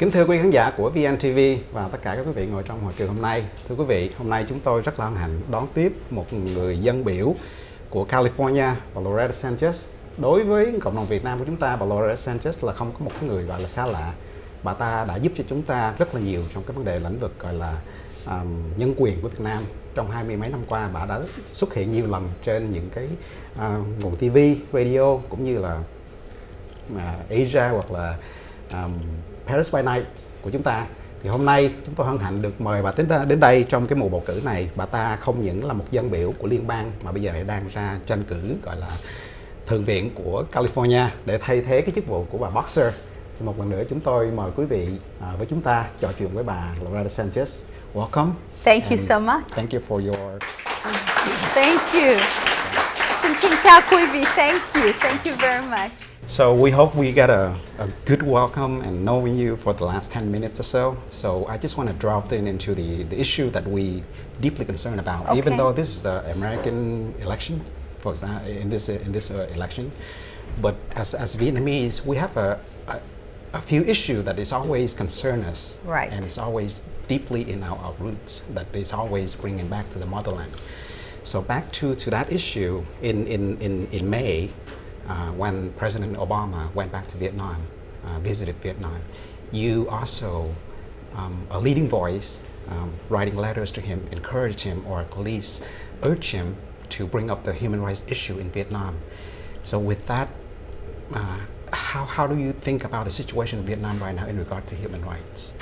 Kính thưa quý khán giả của VNTV và tất cả các quý vị ngồi trong hội trường hôm nay. Thưa quý vị, hôm nay chúng tôi rất là hân hạnh đón tiếp một người dân biểu của California, bà Loretta Sanchez. Đối với cộng đồng Việt Nam của chúng ta, bà Loretta Sanchez là không có một người gọi là xa lạ. Bà ta đã giúp cho chúng ta rất là nhiều trong cái vấn đề lĩnh vực gọi là nhân quyền của Việt Nam. Trong 20 mấy năm qua, bà đã xuất hiện nhiều lần trên những cái nguồn TV, radio cũng như là Asia hoặc là Paris by Night của chúng ta. Thì hôm nay chúng tôi hân hạnh được mời bà đến đây trong cái mùa bầu cử này. Bà ta không những là một dân biểu của liên bang mà bây giờ lại đang ra tranh cử gọi là thượng viện của California để thay thế cái chức vụ của bà Boxer. Thì một lần nữa chúng tôi mời quý vị với chúng ta trò chuyện với bà Loretta Sanchez. Welcome. Thank you so much. Thank you for your... Thank you. Xin kính chào quý vị. Thank you. Thank you very much. So we hope we get a good welcome and knowing you for the last 10 minutes or so. So I just want to drop into the issue that we deeply concerned about, Okay. even though this is the American election, for example, in this election. But as Vietnamese, we have a few issues that is always concern us, Right. and it's always deeply in our roots that is always bringing back to the motherland. So back to that issue in May. When President Obama went back to Vietnam, visited Vietnam, you also, a leading voice, writing letters to him, encouraged him, or at least urged him to bring up the human rights issue in Vietnam. So with that, how do you think about the situation in Vietnam right now in regard to human rights?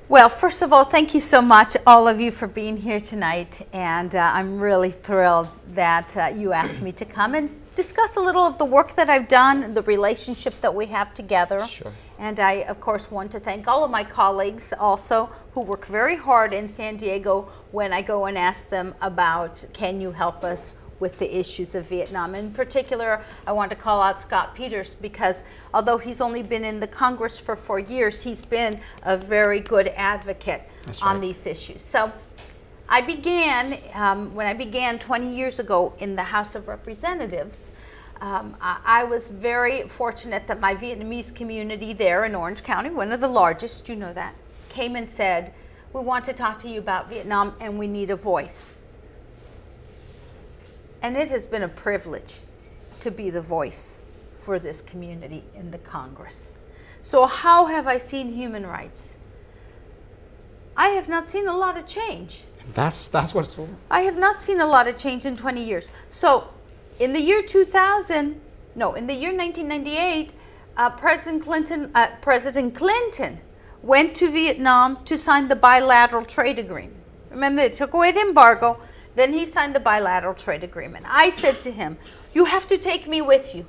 Well, first of all, thank you so much, all of you, for being here tonight. And I'm really thrilled that you asked me to come and discuss a little of the work that I've done, the relationship that we have together. Sure. And I, of course, want to thank all of my colleagues also who work very hard in San Diego when I go and ask them about, can you help us with the issues of Vietnam? In particular, I want to call out Scott Peters because although he's only been in the Congress for 4 years, he's been a very good advocate on these issues. So I began, when I began 20 years ago in the House of Representatives, I was very fortunate that my Vietnamese community there in Orange County, one of the largest, you know that, came and said, we want to talk to you about Vietnam and we need a voice. And it has been a privilege to be the voice for this community in the Congress. So how have I seen human rights? I have not seen a lot of change. That's what's for. I have not seen a lot of change in 20 years. So in the year 1998, President Clinton went to Vietnam to sign the bilateral trade agreement. Remember, they took away the embargo, then he signed the bilateral trade agreement. I said to him, you have to take me with you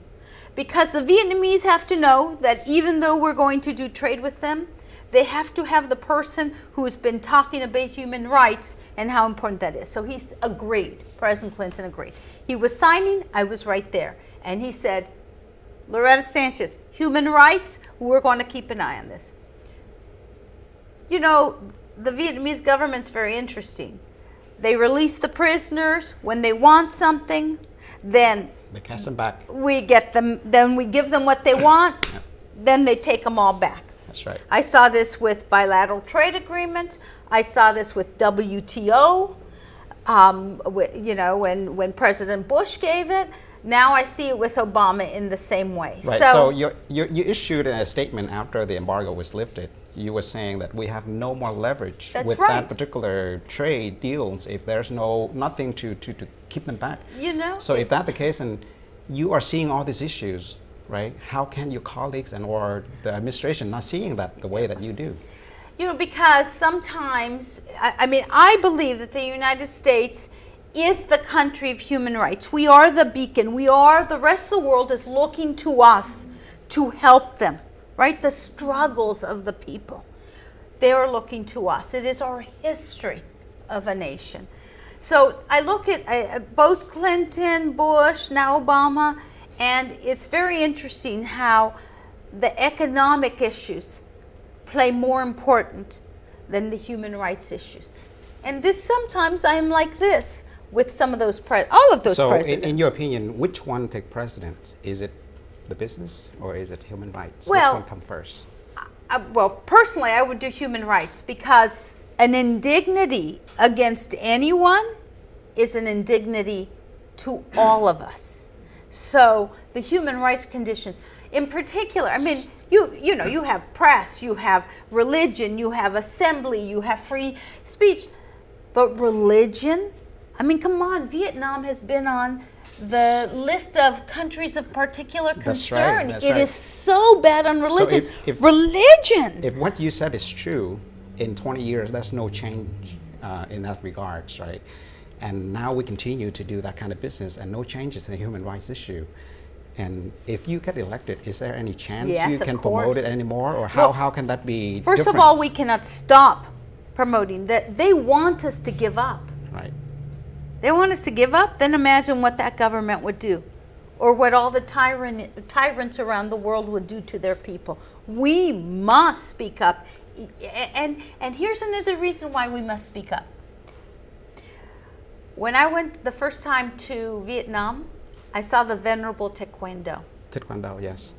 because the Vietnamese have to know that even though we're going to do trade with them, they have to have the person who has been talking about human rights and how important that is. So he agreed. President Clinton agreed. He was signing, I was right there. And he said, Loretta Sanchez, human rights, we're going to keep an eye on this. You know, the Vietnamese government's very interesting. They release the prisoners when they want something, then They cast them back. we get them, then we give them what they want, then they take them all back. That's right. I saw this with bilateral trade agreements. I saw this with WTO, you know, when President Bush gave it. Now I see it with Obama in the same way. Right. So you issued a statement after the embargo was lifted. You were saying that we have no more leverage with that particular trade deals if there's nothing to keep them back. You know. So if that's the case, and you are seeing all these issues, right? How can your colleagues or the administration not seeing that the way that you do? You know, because sometimes, I mean, I believe that the United States is the country of human rights. We are the beacon. The rest of the world is looking to us to help them, right? The struggles of the people. They are looking to us. It is our history of a nation. So I look at both Clinton, Bush, now Obama, and it's very interesting how the economic issues play more important than the human rights issues. And this sometimes I'm like this with some of those, all of those presidents. So in your opinion, which one take precedence? Is it the business or is it human rights? Well, which one come first? well, personally, I would do human rights because an indignity against anyone is an indignity to all of us. So the human rights conditions, in particular, I mean, you know, you have press, you have religion, you have assembly, you have free speech, but religion, I mean, come on, Vietnam has been on the list of countries of particular concern. That's it right. is so bad on religion. So if religion. If what you said is true, in 20 years, there's no change in that regards, right? And now we continue to do that kind of business and no changes in the human rights issue. And if you get elected, is there any chance you can promote it anymore? Or how can that be First different? of all, we cannot stop promoting that. They want us to give up. Right. They want us to give up, then imagine what that government would do, or what all the tyrants around the world would do to their people. We must speak up. And here's another reason why we must speak up. When I went the first time to Vietnam, I saw the Venerable Taekwondo. Taekwondo, yes.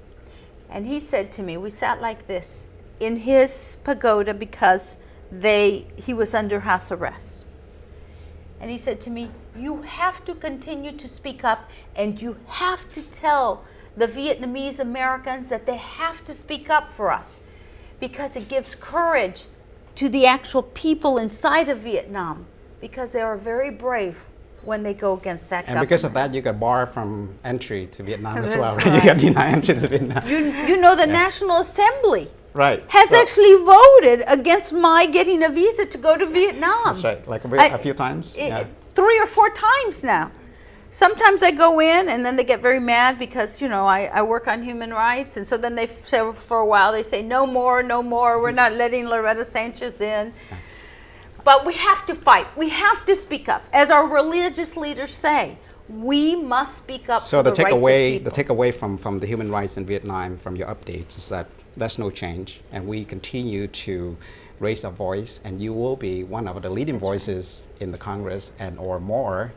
And he said to me, we sat like this in his pagoda because he was under house arrest. And he said to me, you have to continue to speak up and you have to tell the Vietnamese Americans that they have to speak up for us because it gives courage to the actual people inside of Vietnam because they are very brave when they go against that government. And because of that, you got barred from entry to Vietnam as well, right? Right. You got denied entry to Vietnam. You know the National Assembly has So actually voted against my getting a visa to go to Vietnam. that's right, like a few times. 3 or 4 times now. Sometimes I go in and then they get very mad because, you know, I work on human rights. And so then they say for a while, they say, no more, no more. We're not letting Loretta Sanchez in. But we have to fight. We have to speak up. As our religious leaders say, we must speak up for the rights of people. The takeaway from the human rights in Vietnam from your updates is that there's no change. And we continue to raise our voice. And you will be one of the leading voices in the Congress and or more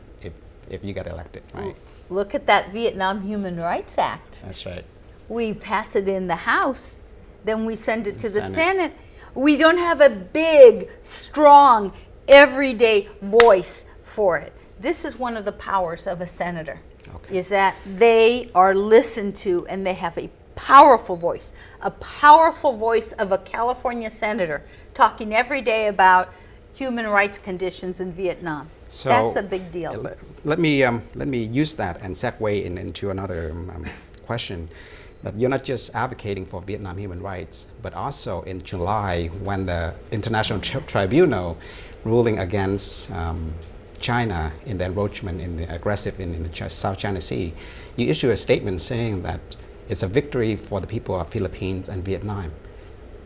if you get elected, right? Look at that Vietnam Human Rights Act. That's right. We pass it in the House, then we send it to the Senate. We don't have a big, strong, everyday voice for it. This is one of the powers of a senator, is that they are listened to and they have a powerful voice of a California senator talking every day about human rights conditions in Vietnam. So that's a big deal. Let me use that and segue into another question. That you're not just advocating for Vietnam human rights, but also in July when the International Tribunal ruling against China in the encroachment in the South China Sea, you issue a statement saying that it's a victory for the people of Philippines and Vietnam.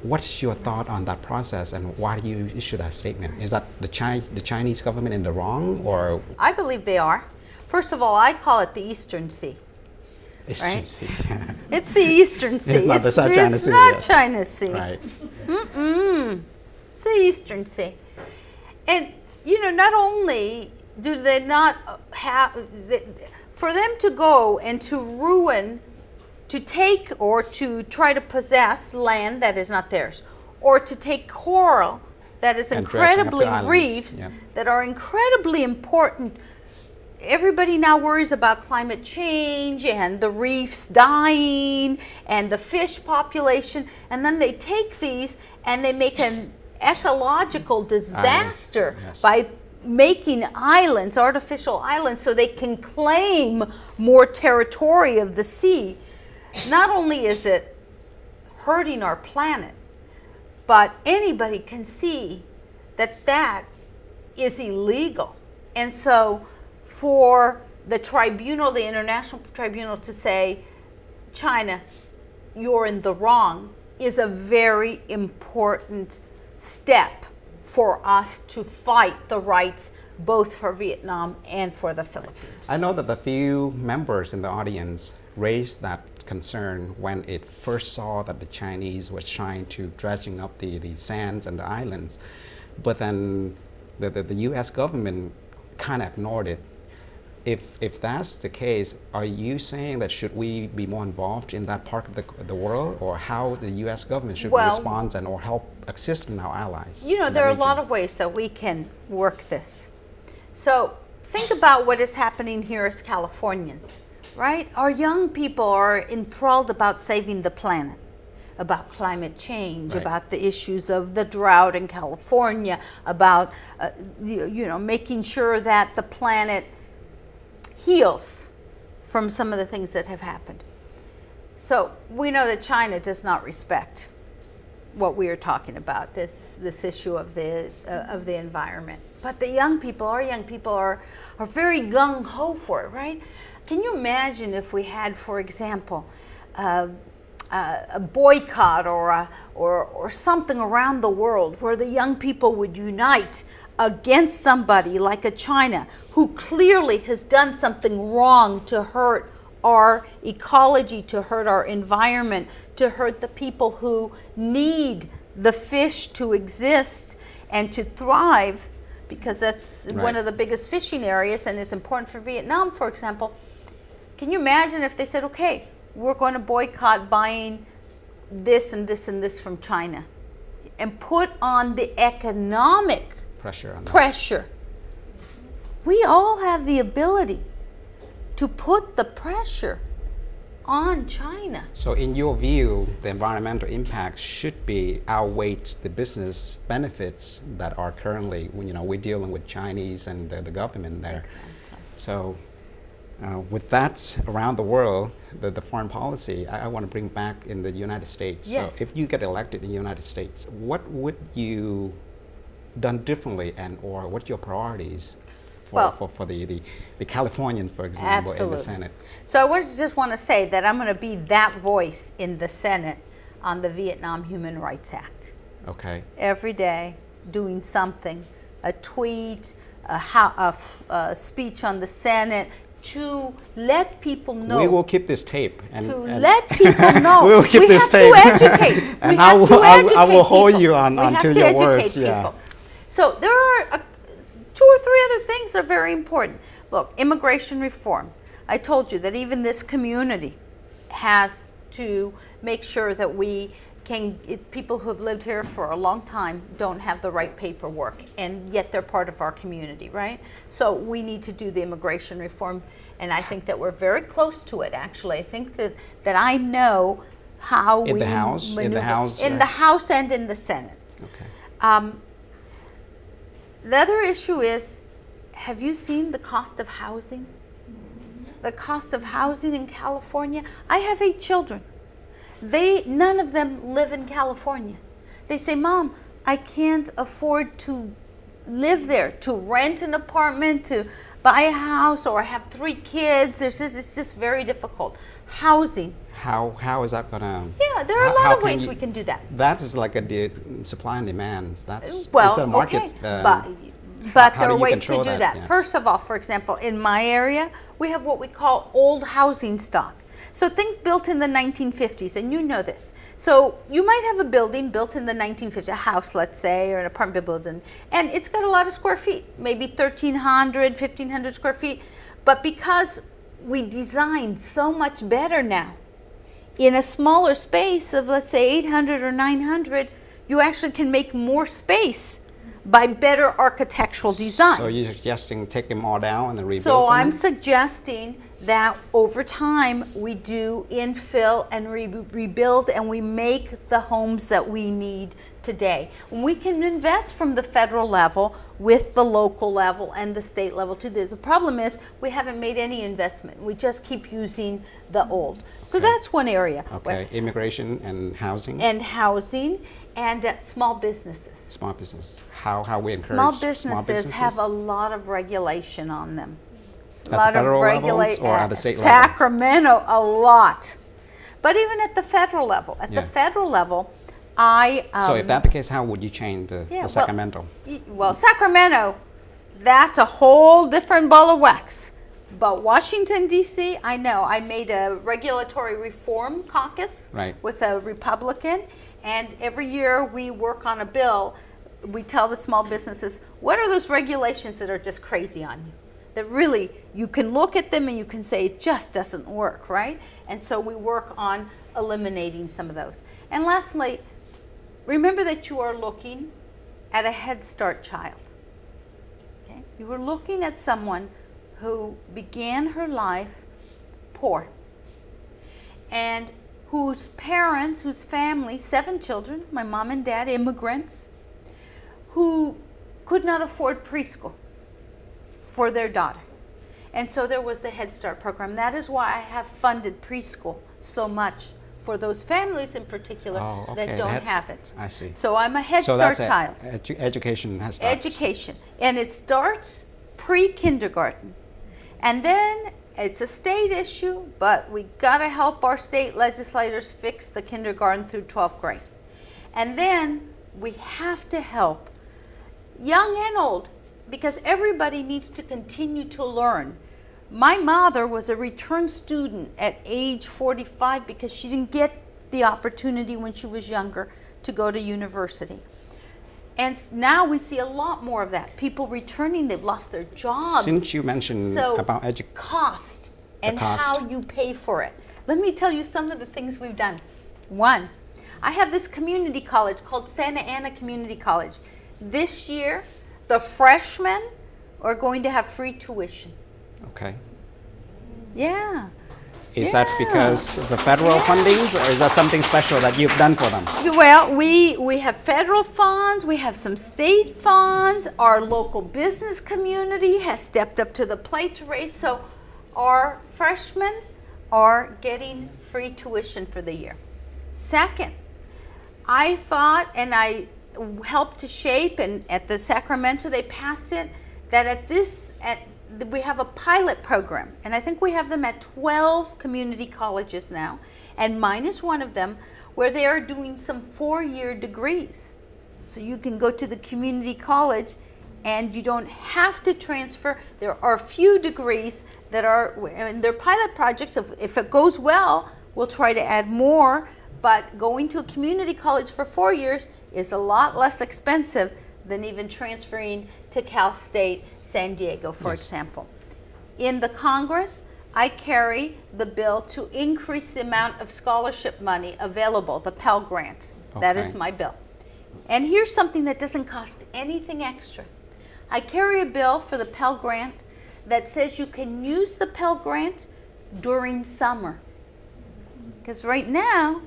What's your thought on that process and why do you issue that statement? Is that the Chinese government in the wrong or? I believe they are. First of all, I call it the Eastern Sea. Right? Sea. It's the Eastern Sea. It's not the South China Sea. It's not China Sea. Right. It's the Eastern Sea. And, you know, not only do they not have, for them to go and to ruin, to take or to try to possess land that is not theirs, or to take coral that is incredibly reefs that are incredibly important. Everybody now worries about climate change and the reefs dying and the fish population, and then they take these and they make an ecological disaster by making islands, artificial islands, so they can claim more territory of the sea. Not only is it hurting our planet, but anybody can see that that is illegal. And so for the tribunal, the International Tribunal, to say, China, you're in the wrong, is a very important step for us to fight the rights both for Vietnam and for the Philippines. I know that a few members in the audience raised that concern when it first saw that the Chinese was trying to dredging up the sands and the islands, but then the U.S. government kind of ignored it. if that's the case, are you saying that should we be more involved in that part of the world, or how the U.S. government should respond and or help assist in our allies? You know, there are a lot of ways that we can work this. So think about what is happening here as Californians, right? Our young people are enthralled about saving the planet, about climate change, about the issues of the drought in California, about making sure that the planet heals from some of the things that have happened. So we know that China does not respect what we are talking about, this issue of the environment. But the young people, our young people are very gung-ho for it, right? Can you imagine if we had, for example, a boycott or something around the world where the young people would unite against somebody like a China who clearly has done something wrong to hurt our ecology, to hurt our environment, to hurt the people who need the fish to exist and to thrive, because that's one of the biggest fishing areas and it's important for Vietnam, for example. Can you imagine if they said, okay, we're going to boycott buying this and this and this from China, and put on the economic pressure. We all have the ability to put the pressure on China. So in your view, the environmental impact should be outweight the business benefits that are currently, we're dealing with Chinese and the government there. Exactly. So with that around the world, the foreign policy, I want to bring back in the United States. Yes. So if you get elected in the United States, what would you done differently, and or what's your priorities for the Californian, for example, in the Senate? So I just want to say that I'm going to be that voice in the Senate on the Vietnam Human Rights Act. Okay. Every day, doing something, a tweet, a speech on the Senate, to let people know. We will keep this tape. Let people know. We will keep this tape. We have to educate. And I will hold you on to your words. Yeah. So there are 2 or 3 other things that are very important. Look, immigration reform. I told you that even this community has to make sure that people who have lived here for a long time don't have the right paperwork, and yet they're part of our community, right? So we need to do the immigration reform, and I think that we're very close to it, actually. I think that I know how in the House and in the Senate. Okay. The other issue is, have you seen the cost of housing? The cost of housing in California? I have 8 children. None of them live in California. They say, Mom, I can't afford to live there, to rent an apartment, to buy a house, or I have 3 kids. It's just very difficult. Housing. How is that going to? Yeah, there are a lot of ways we can do that. That is like a supply and demand. That's a market. Okay. But there are ways to do that. Yeah. First of all, for example, in my area, we have what we call old housing stock. So things built in the 1950s, and you know this. So you might have a building built in the 1950s, a house, let's say, or an apartment building, and it's got a lot of square feet, maybe 1,300, 1,500 square feet. But because we design so much better now, in a smaller space of, let's say, 800 or 900, you actually can make more space by better architectural design. So you're suggesting take them all down and then rebuild So them? I'm suggesting that over time we do infill and rebuild, and we make the homes that we need today. We can invest from the federal level with the local level and the state level too. The problem is we haven't made any investment. We just keep using the old. So that's one area. Okay, immigration and housing. And small businesses. Small business. How we encourage small businesses have a lot of regulation on them. At the federal levels or at the state level? Sacramento, a lot. But even at the federal level. At the federal level, so if that's the case, how would you change the Sacramento? Well, Sacramento, that's a whole different ball of wax. But Washington, D.C., I know. I made a regulatory reform caucus with a Republican, and every year we work on a bill. We tell the small businesses, what are those regulations that are just crazy on you? that really you can look at them and you can say it just doesn't work, right? And so we work on eliminating some of those. And lastly, remember that you are looking at a Head Start child. Okay? You were looking at someone who began her life poor and whose parents, whose family, 7 children, my mom and dad, immigrants, who could not afford preschool for their daughter. And so there was the Head Start program. That is why I have funded preschool so much for those families in particular that don't have it. I see. So I'm a Head Start child. Education has started. Education. And it starts pre-kindergarten. And then it's a state issue, but we got to help our state legislators fix the kindergarten through 12th grade. And then we have to help young and old, because everybody needs to continue to learn. My mother was a return student at age 45 because she didn't get the opportunity when she was younger to go to university. And now we see a lot more of that. People returning, they've lost their jobs. Since you mentioned about cost and how you pay for it. Let me tell you some of the things we've done. One, I have this community college called Santa Ana Community College. This year, the freshmen are going to have free tuition. Okay. Yeah. Is that because of the federal fundings, or is that something special that you've done for them? Well, we have federal funds, we have some state funds, our local business community has stepped up to the plate to raise, so our freshmen are getting free tuition for the year. Second, I fought and I helped to shape, and at the Sacramento they passed it, that we have a pilot program, and I think we have them at 12 community colleges now, and mine is one of them, where they are doing some 4-year degrees. So you can go to the community college and you don't have to transfer. There are a few degrees that are, and they're pilot projects. If it goes well, we'll try to add more, but going to a community college for 4 years is a lot less expensive than even transferring to Cal State San Diego, for example. In the Congress, I carry the bill to increase the amount of scholarship money available, the Pell Grant. Okay. That is my bill. And here's something that doesn't cost anything extra. I carry a bill for the Pell Grant that says you can use the Pell Grant during summer. Because right now,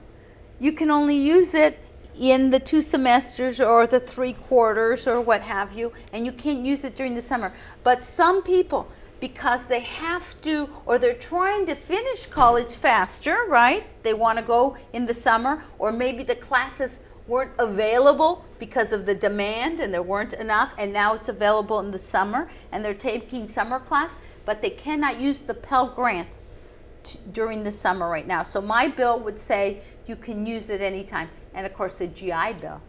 you can only use it in the 2 semesters or the 3 quarters or what have you, and you can't use it during the summer. But some people, because they have to, or they're trying to finish college faster, right? They want to go in the summer, or maybe the classes weren't available because of the demand and there weren't enough, and now it's available in the summer, and they're taking summer class, but they cannot use the Pell Grant during the summer right now. So my bill would say you can use it anytime. And of course the GI Bill,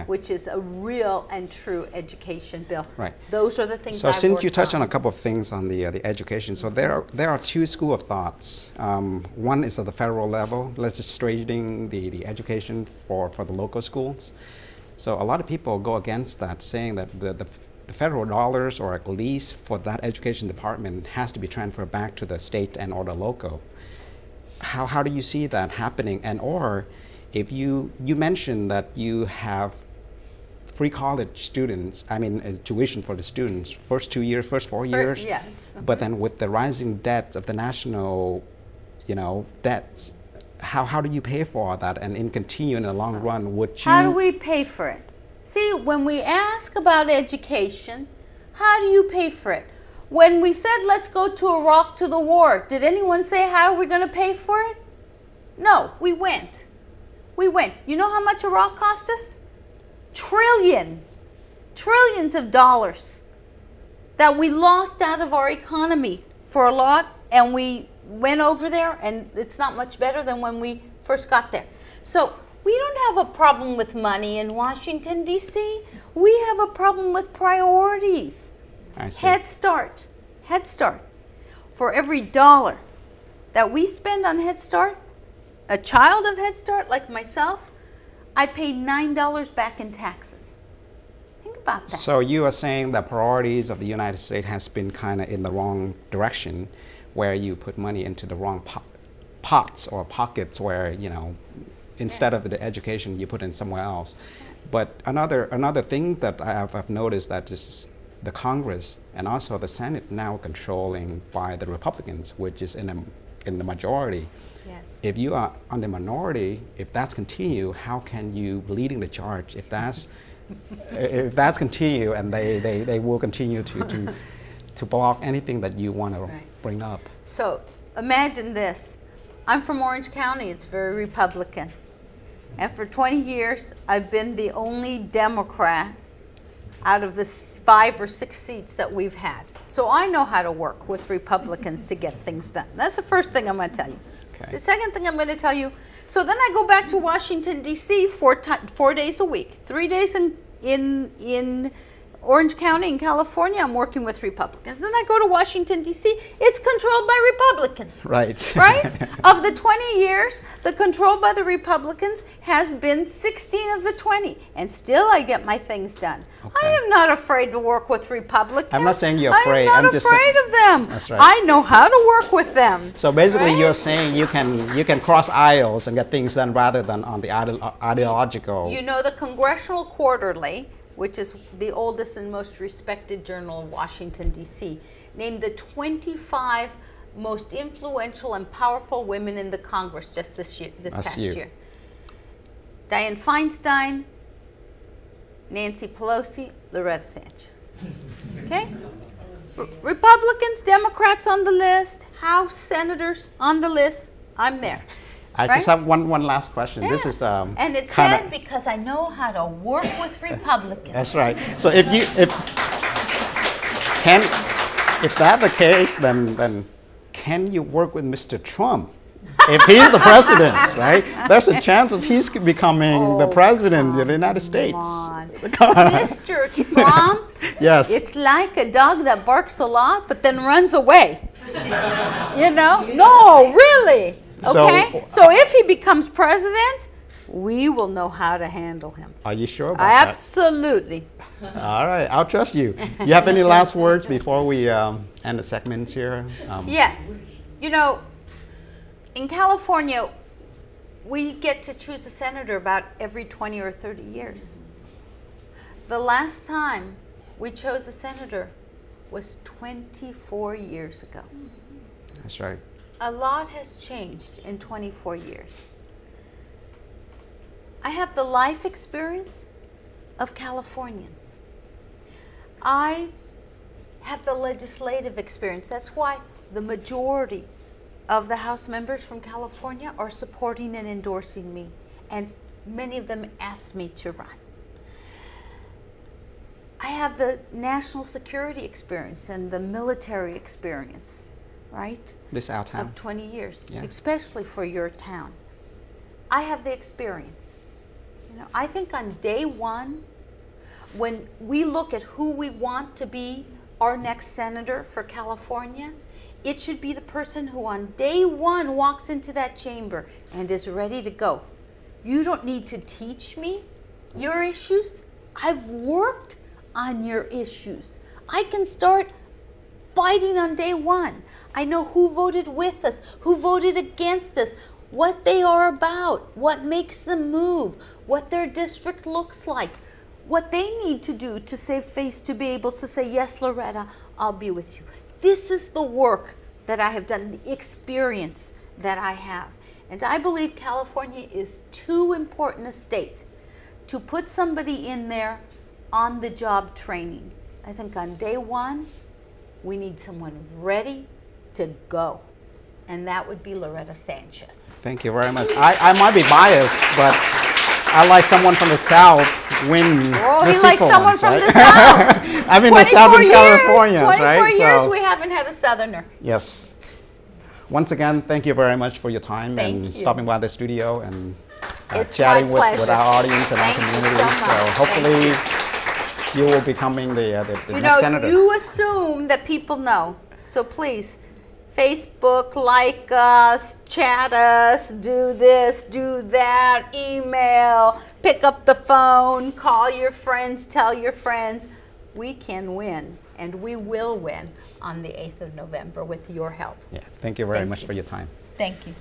which is a real and true education bill. Right. Those are the things. So since you touched on a couple of things on the education, so there are 2 schools of thoughts. One is at the federal level, legislating the education for the local schools. So a lot of people go against that, saying that the federal dollars, or at least for that education department, has to be transferred back to the state and or the local. How do you see that happening? And or if you mentioned that you have free college students, tuition for the students, first 2 years, first 4 years, yeah. But then with the rising debt of the national, debts, how do you pay for all that? And in continuing in the long run, would you? How do we pay for it? See, when we ask about education, how do you pay for it? When we said, let's go to Iraq to the war, did anyone say, how are we going to pay for it? No, we went. We went. You know how much Iraq cost us? Trillions of dollars that we lost out of our economy for a lot, and we went over there, and it's not much better than when we first got there. So we don't have a problem with money in Washington, D.C. We have a problem with priorities. Head Start. For every $1 that we spend on Head Start, a child of Head Start like myself, I pay $9 back in taxes. Think about that. So you are saying the priorities of the United States has been kind of in the wrong direction, where you put money into the wrong pots or pockets, where, you know, instead of the education you put in somewhere else. But another thing that I've noticed, that is the Congress and also the Senate now controlling by the Republicans, which is in the majority. Yes. If you are on the minority, if that's continue, how can you leading the charge? If that's continue, and they will continue to block anything that you want to bring up. So imagine this. I'm from Orange County. It's very Republican. And for 20 years, I've been the only Democrat out of the 5 or 6 seats that we've had. So I know how to work with Republicans to get things done. That's the first thing I'm going to tell you. Okay. The second thing I'm going to tell you, so then I go back to Washington, D.C. 4 days a week. 3 days in Orange County in California, I'm working with Republicans. Then I go to Washington, D.C., it's controlled by Republicans. Right. Right? Of the 20 years, the control by the Republicans has been 16 of the 20. And still I get my things done. Okay. I am not afraid to work with Republicans. I'm not saying you're afraid. I'm not afraid of them. That's right. I know how to work with them. So basically, right? you're saying you can cross aisles and get things done rather than on the ideological. You know, the Congressional Quarterly, which is the oldest and most respected journal of Washington, D.C., named the 25 most influential and powerful women in the Congress just this past year. Dianne Feinstein, Nancy Pelosi, Loretta Sanchez. Okay? Republicans, Democrats on the list, House senators on the list. I'm there. I just have one last question. Yeah. This is and it's sad because I know how to work with Republicans. That's right. So if that's the case, then can you work with Mr. Trump? If he's the president, right? There's a chance that he's becoming the president of the United States. Mr. Trump. Yes. It's like a dog that barks a lot but then runs away. You know? No, really. Okay, so if he becomes president, we will know how to handle him. Are you sure about that? Absolutely. All right, I'll trust you. You have any last words before we end the segments here? Yes. You know, in California, we get to choose a senator about every 20 or 30 years. The last time we chose a senator was 24 years ago. That's right. A lot has changed in 24 years. I have the life experience of Californians. I have the legislative experience. That's why the majority of the House members from California are supporting and endorsing me, and many of them asked me to run. I have the national security experience and the military experience. Right? This our town. Of 20 years, yeah. Especially for your town. I have the experience. You know, I think on day one, when we look at who we want to be our next senator for California, it should be the person who on day one walks into that chamber and is ready to go. You don't need to teach me your issues. I've worked on your issues. I can start fighting on day one. I know who voted with us, who voted against us, what they are about, what makes them move, what their district looks like, what they need to do to save face to be able to say, yes, Loretta, I'll be with you. This is the work that I have done, the experience that I have. And I believe California is too important a state to put somebody in there on the job training. I think on day one, we need someone ready to go. And that would be Loretta Sanchez. Thank you very much. I might be biased, but I like someone from the South win. Oh, the he likes Super someone ones, from right? the South. I mean, the Southern California, 24 right? years So, we haven't had a Southerner. yes. Once again, thank you very much for your time Thank and you. stopping by the studio and It's chatting my with pleasure. our audience and Thank our you community. so much. So hopefully you will be becoming the You next know, senator. you assume that people know. So please, Facebook, like us, chat us, do this, do that, email, pick up the phone, call your friends, tell your friends. We can win, and we will win on the 8th of November with your help. Yeah. Thank you very Thank much you. for your time. Thank you.